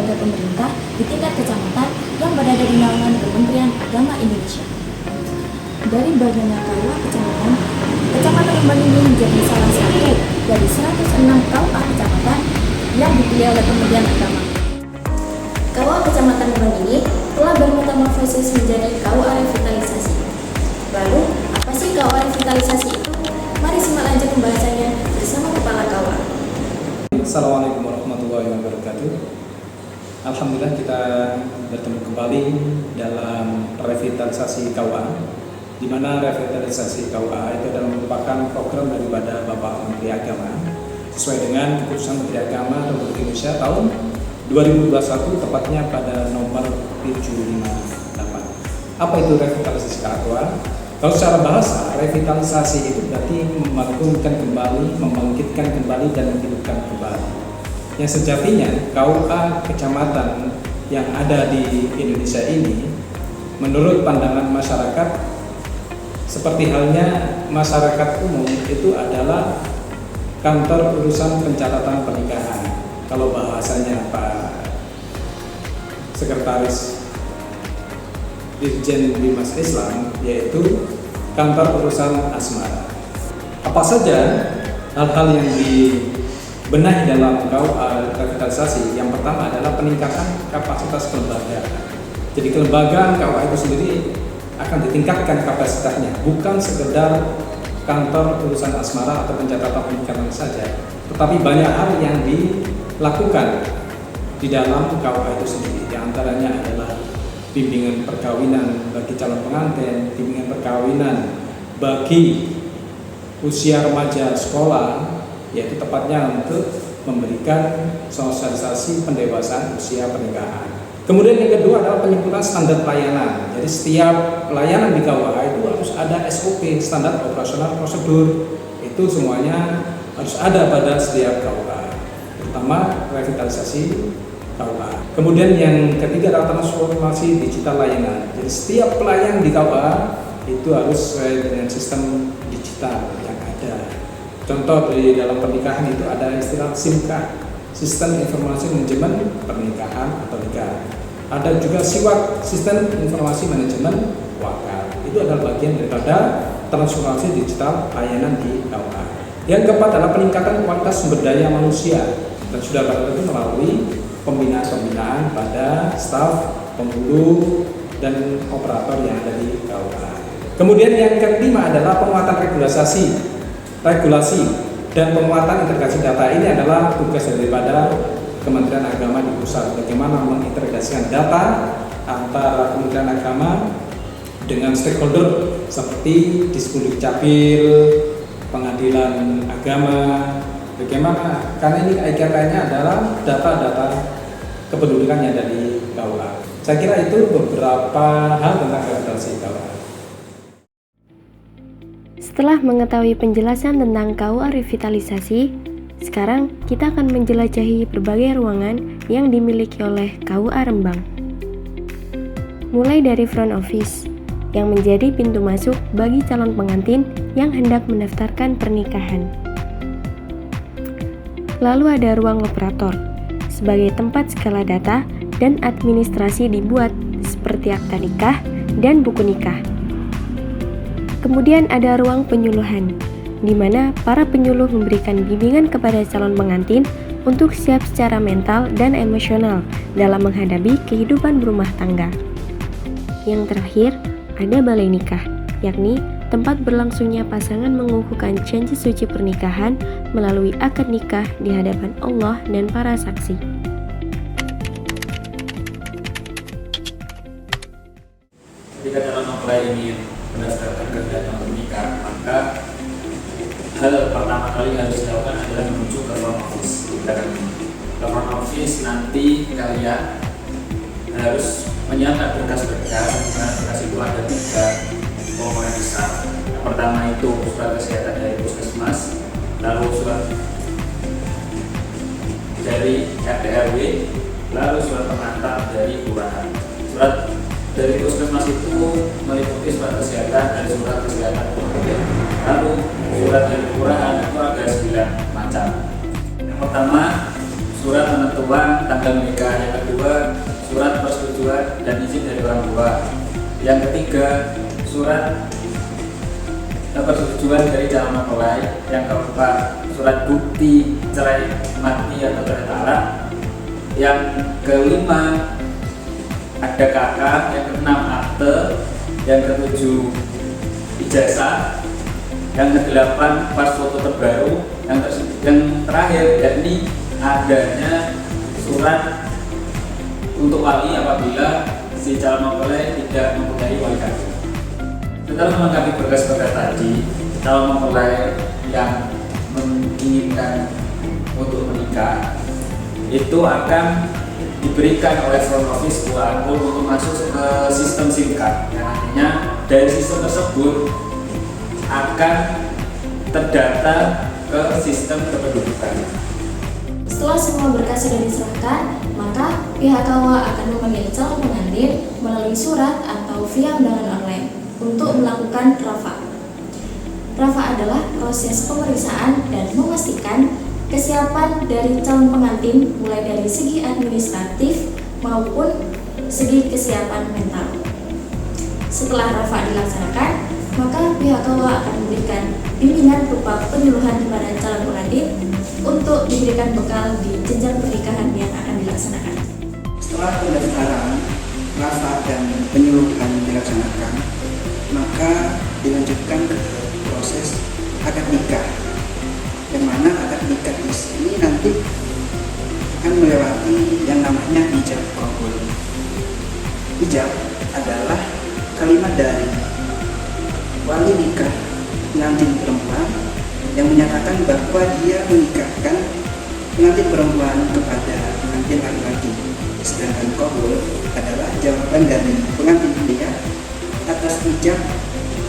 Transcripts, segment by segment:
lembaga pemerintah di tingkat kecamatan yang berada di naungan Kementerian Agama Indonesia. Dari banyaknya KUA kecamatan, Kecamatan Rembang ini menjadi salah satu dari 106 KUA kecamatan yang dipilih oleh Kementerian Agama. KUA Kecamatan Rembang ini telah bermetamorfosis menjadi KUA revitalisasi. Lalu, apa sih KUA revitalisasi itu? Mari simak lanjut pembahasannya bersama Kepala KUA. Assalamualaikum warahmatullahi wabarakatuh. Alhamdulillah kita bertemu kembali dalam revitalisasi KUA, di mana revitalisasi KUA itu adalah merupakan program daripada Bapak Menteri Agama sesuai dengan keputusan Menteri Agama Republik Indonesia tahun 2021, tepatnya pada nomor 758. Apa itu revitalisasi KUA? Kalau secara bahasa, revitalisasi itu berarti membangunkan kembali, membangkitkan kembali, dan menghidupkan kembali. Yang sejatinya KUA kecamatan yang ada di Indonesia ini, menurut pandangan masyarakat, seperti halnya masyarakat umum, itu adalah kantor urusan pencatatan pernikahan. Kalau bahasanya Pak Sekretaris Dirjen Bimas Islam, yaitu kantor urusan asmara. Apa saja hal-hal yang dibenahi dalam KUA revitalisasi? Yang pertama adalah peningkatan kapasitas kelembagaan. Jadi kelembagaan KUA itu sendiri akan ditingkatkan kapasitasnya, bukan sekedar kantor urusan asmara atau pencatatan pernikahan saja, tetapi banyak hal yang dilakukan di dalam KUA itu sendiri. Di antaranya adalah bimbingan perkawinan bagi calon pengantin, bimbingan perkawinan bagi usia remaja sekolah, yaitu tepatnya untuk memberikan sosialisasi pendewasaan usia pernikahan. Kemudian yang kedua adalah penyempurnaan standar pelayanan. Jadi setiap pelayanan di KUA itu harus ada SOP, standar operasional prosedur. Itu semuanya harus ada pada setiap KUA, terutama revitalisasi KUA. Kemudian yang ketiga adalah transformasi digital layanan. Jadi setiap pelayan di KUA itu harus sesuai dengan sistem digital yang ada. Contoh di dalam pernikahan itu ada istilah SIMKA, Sistem Informasi Manajemen Pernikahan atau nikah. Ada juga SIWAK, Sistem Informasi Manajemen Wakaf. Itu adalah bagian daripada transformasi digital layanan di KUA. Yang keempat adalah peningkatan kualitas sumber daya manusia, dan sudah pada itu melalui pembinaan pada staf, penghulu, dan operator yang ada di KUA. Kemudian yang kelima adalah penguatan regulasi dan penguatan integrasi data. Ini adalah tugas daripada Kementerian Agama di pusat, bagaimana mengintegrasikan data antara Kementerian Agama dengan stakeholder seperti Disduk Capil, Pengadilan Agama. Bagaimana? Karena ini kaitannya adalah data-data kependudukan yang ada di KUA. Saya kira itu beberapa hal tentang revitalisasi KUA. Setelah mengetahui penjelasan tentang KUA revitalisasi, sekarang kita akan menjelajahi berbagai ruangan yang dimiliki oleh KUA Rembang. Mulai dari front office, yang menjadi pintu masuk bagi calon pengantin yang hendak mendaftarkan pernikahan. Lalu ada ruang operator, sebagai tempat skala data dan administrasi dibuat seperti akta nikah dan buku nikah. Kemudian ada ruang penyuluhan, di mana para penyuluh memberikan bimbingan kepada calon pengantin untuk siap secara mental dan emosional dalam menghadapi kehidupan berumah tangga. Yang terakhir, ada balai nikah, yakni tempat berlangsungnya pasangan mengukuhkan janji suci pernikahan melalui akad nikah di hadapan Allah dan para saksi. Ketika calon mempelai ingin mendaftarkan kegiatan menikah, maka hal pertama kali harus dilakukan adalah menuju ke front office. Ke front office nanti kalian harus menyiapkan berkas-berkas. Berkas itu ada 3 komponen besar. Yang pertama itu surat kesehatan dari puskesmas, lalu surat dari RT RW, lalu surat pengantar dari kelurahan. Surat dari puskesmas itu meliputi surat kesehatan dan surat kesehatan keluarga. Lalu surat dari kelurahan itu ada 9 macam. Yang pertama, surat penentuan tanggal menikah. Yang kedua, dari orang tua. Yang ketiga, surat persetujuan dari calon mempelai. Yang keempat, surat bukti cerai mati atau cerai talak. Yang kelima, ada kakak. Yang keenam, akte. Yang ketujuh, ijazah. Yang kedelapan, pas foto terbaru. Yang terakhir yakni adanya surat untuk wali apabila si calon mempelai tidak mempunyai wali kandung. Setelah melengkapi berkas-berkas tadi, calon mempelai yang menginginkan untuk menikah itu akan diberikan oleh front office sebuah akun untuk masuk ke sistem SIM card, yang nantinya dari sistem tersebut akan terdata ke sistem kependudukan. Setelah semua berkas sudah diserahkan, maka pihak KUA akan memanggil calon pengantin melalui surat atau via undangan online untuk melakukan rafa. Rafa adalah proses pemeriksaan dan memastikan kesiapan dari calon pengantin mulai dari segi administratif maupun segi kesiapan mental. Setelah rafa dilaksanakan, maka pihak KUA akan memberikan bimbingan berupa penyuluhan kepada calon pengantin untuk diberikan bekal di jenjang pernikahan yang akan dilaksanakan. Setelah pendaftaran, rafa dan penyuluhan dilaksanakan, maka dilanjutkan ke proses akad nikah, yang mana akad nikah di sini nanti akan melewati yang namanya ijab kabul. Ijab adalah kalimat dari wali nikah pengantin perempuan yang menyatakan bahwa dia menikahkan pengantin perempuan kepada pengantin laki-laki. Sedangkan kabul adalah jawaban dari pengantin pria atas ijab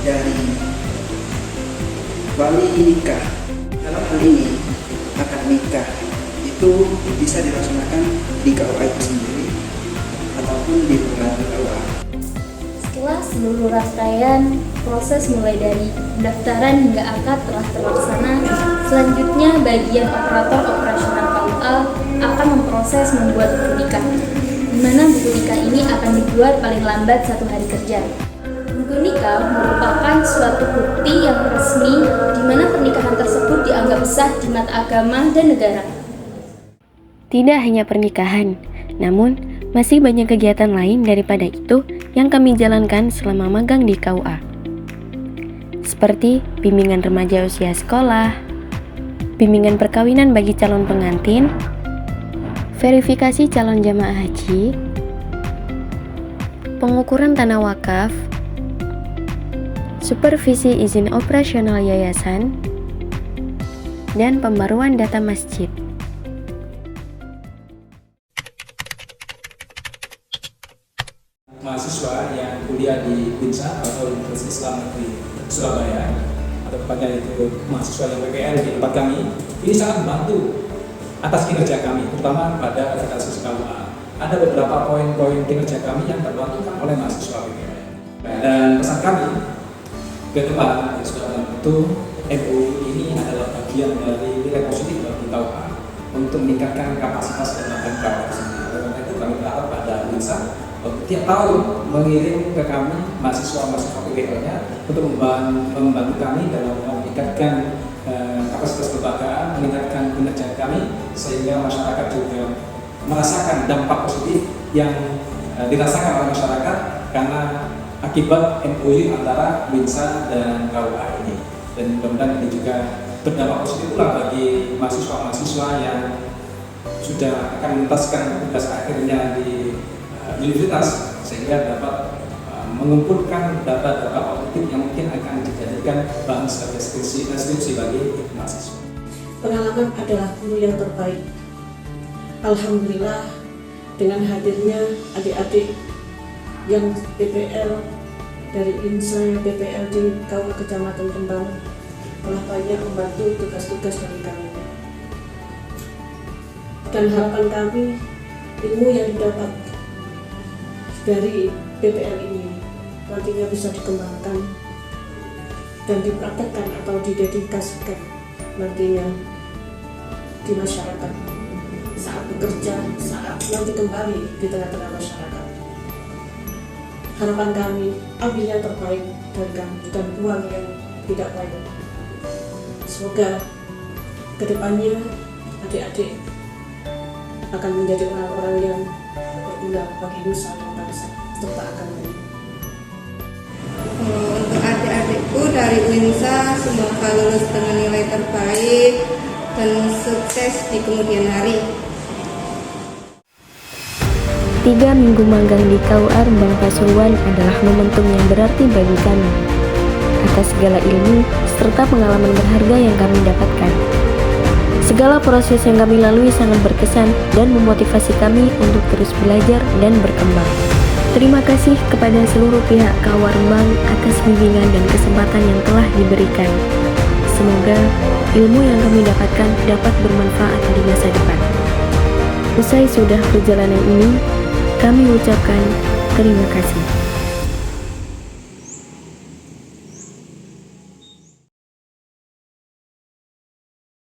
dari wali nikah. Dalam hal ini, akad nikah itu bisa dilaksanakan di KUA itu sendiri ataupun di luar KUA. Setelah seluruh rangkaian proses mulai dari pendaftaran hingga akad telah terlaksana, selanjutnya bagian operator operasional KUA akan memproses membuat buku nikah, di mana buku nikah ini akan dibuat paling lambat 1 hari kerja. Buku nikah merupakan suatu bukti yang resmi di mana pernikahan tersebut dianggap sah di mata agama dan negara. Tidak hanya pernikahan, namun masih banyak kegiatan lain daripada itu yang kami jalankan selama magang di KUA. Seperti bimbingan remaja usia sekolah, bimbingan perkawinan bagi calon pengantin, verifikasi calon jamaah haji, pengukuran tanah wakaf, supervisi izin operasional yayasan, dan pembaruan data masjid. Mahasiswa yang kuliah di UINSA atau Universitas Islam Negeri Surabaya, atau tepatnya itu mahasiswa yang PPL di tempat kami, ini sangat membantu atas kinerja kami, terutama pada kasus KUA. Ada beberapa poin-poin kinerja kami yang terbantukan oleh mahasiswa PPL. Dan pesan kami ke depan, tentu MUI ini adalah bagian dari nilai positif bagi KUA untuk meningkatkan kapasitas dan KUA sendiri. Karena itu kami berharap pada UINSA tiap tahun mengirim ke kami mahasiswa-mahasiswa PPL-nya untuk membantu kami dalam meningkatkan kapasitas kelembagaan, meningkatkan kinerja kami, sehingga masyarakat juga merasakan dampak positif yang dirasakan oleh masyarakat karena akibat MOU antara UINSA dan KUA ini. Dan mudah-mudahan ini juga berdampak positif pula bagi mahasiswa-mahasiswa yang sudah akan menuntaskan tugas akhirnya di universitas, sehingga dapat mengumpulkan data-data objektif yang mungkin akan dijadikan bahan sebagai skripsi bagi mahasiswa. Pengalaman adalah guru yang terbaik. Alhamdulillah, dengan hadirnya adik-adik yang PPL dari INSA PPL di KUA Kecamatan Rembang telah banyak membantu tugas-tugas dari kami. Dan harapan kami, ilmu yang didapat dari PPL ini nantinya bisa dikembangkan dan dipraktekkan atau didedikasikan nantinya di masyarakat saat bekerja, saat nanti kembali di tengah-tengah masyarakat. harapan kami ambil yang terbaik dari kami dan buang yang tidak baik. Semoga kedepannya adik-adik akan menjadi orang-orang yang berguna bagi nusa dan bangsa serta agama ini. Untuk adik-adikku dari UINSA, semoga lulus dengan nilai terbaik dan sukses di kemudian hari. 3 minggu magang di KUA Rembang Pasuruan adalah momentum yang berarti bagi kami. Atas segala ilmu serta pengalaman berharga yang kami dapatkan. Segala proses yang kami lalui sangat berkesan dan memotivasi kami untuk terus belajar dan berkembang. Terima kasih kepada seluruh pihak KUA Rembang atas bimbingan dan kesempatan yang telah diberikan. Semoga ilmu yang kami dapatkan dapat bermanfaat di masa depan. Usai sudah perjalanan ini, kami ucapkan terima kasih.